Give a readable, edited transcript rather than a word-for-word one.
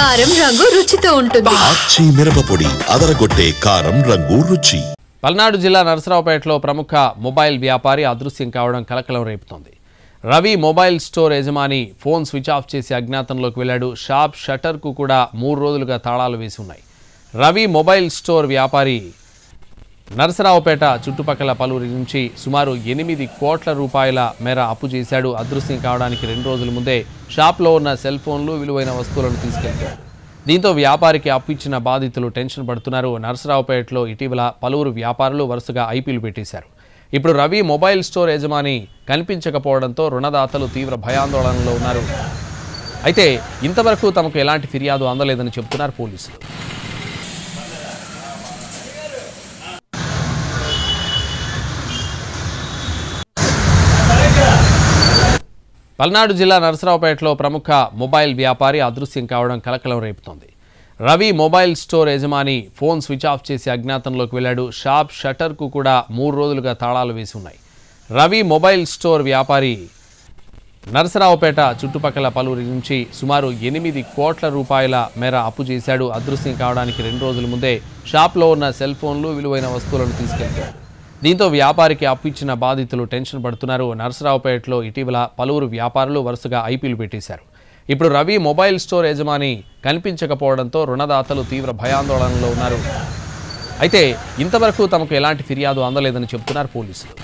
కారం రంగు రుచితో ఉంటుంది. ఆచి మిరపపొడి అదరగొట్టే కారం రంగు రుచి. పల్నాడు జిల్లా నరసరావుపేటలో ప్రముఖ మొబైల్ వ్యాపారి అదృశ్యం కావడం కలకలం రేపుతోంది. రవి మొబైల్ స్టోర్ యజమాని ఫోన్ స్విచ్ ఆఫ్ చేసి అజ్ఞాతంలోకి వెళ్లాడు. షాప్ షట్టర్కు కూడా 3 రోజులుగా తాళాలు వేసి ఉన్నాయి. రవి మొబైల్ స్టోర్ వ్యాపారి నరసరావుపేట చుట్టుపక్కల పలువురి నుంచి సుమారు 8 కోట్ల రూపాయల మేర అప్పు చేశాడు. అదృశ్యం కావడానికి 2 రోజుల ముందే షాప్లో ఉన్న సెల్ ఫోన్లు, విలువైన వస్తువులను తీసుకెళ్లారు. దీంతో వ్యాపారికి అప్పు ఇచ్చిన బాధితులు టెన్షన్ పడుతున్నారు. నరసరావుపేటలో ఇటీవల పలువురు వ్యాపారులు వరుసగా ఐపీలు పెట్టేశారు. ఇప్పుడు రవి మొబైల్ స్టోర్ యజమాని కనిపించకపోవడంతో రుణదాతలు తీవ్ర భయాందోళనలో ఉన్నారు. అయితే ఇంతవరకు తమకు ఎలాంటి ఫిర్యాదు అందలేదని చెబుతున్నారు పోలీసులు. పల్నాడు జిల్లా నరసరావుపేటలో ప్రముఖ మొబైల్ వ్యాపారి అదృశ్యం కావడం కలకలం రేపుతోంది. రవి మొబైల్ స్టోర్ యజమాని ఫోన్ స్విచ్ ఆఫ్ చేసి అజ్ఞాతంలోకి వెళ్లాడు. షాప్ షట్టర్కు కూడా 3 రోజులుగా తాళాలు వేసి ఉన్నాయి. రవి మొబైల్ స్టోర్ వ్యాపారి నరసరావుపేట చుట్టుపక్కల పలువురి నుంచి సుమారు 8 కోట్ల రూపాయల మేర అప్పు చేశాడు. అదృశ్యం కావడానికి 2 రోజుల ముందే షాప్లో ఉన్న సెల్ ఫోన్లు, విలువైన వస్తువులను తీసుకెళ్లారు. దీంతో వ్యాపారికి అప్పు ఇచ్చిన బాధితులు టెన్షన్ పడుతున్నారు. నరసరావుపేటలో ఇటీవల పలువురు వ్యాపారులు వరుసగా ఐపీలు పెట్టేశారు. ఇప్పుడు రవి మొబైల్ స్టోర్ యజమాని కనిపించకపోవడంతో రుణదాతలు తీవ్ర భయాందోళనలో ఉన్నారు. అయితే ఇంతవరకు తమకు ఎలాంటి ఫిర్యాదు అందలేదని చెబుతున్నారు పోలీసులు.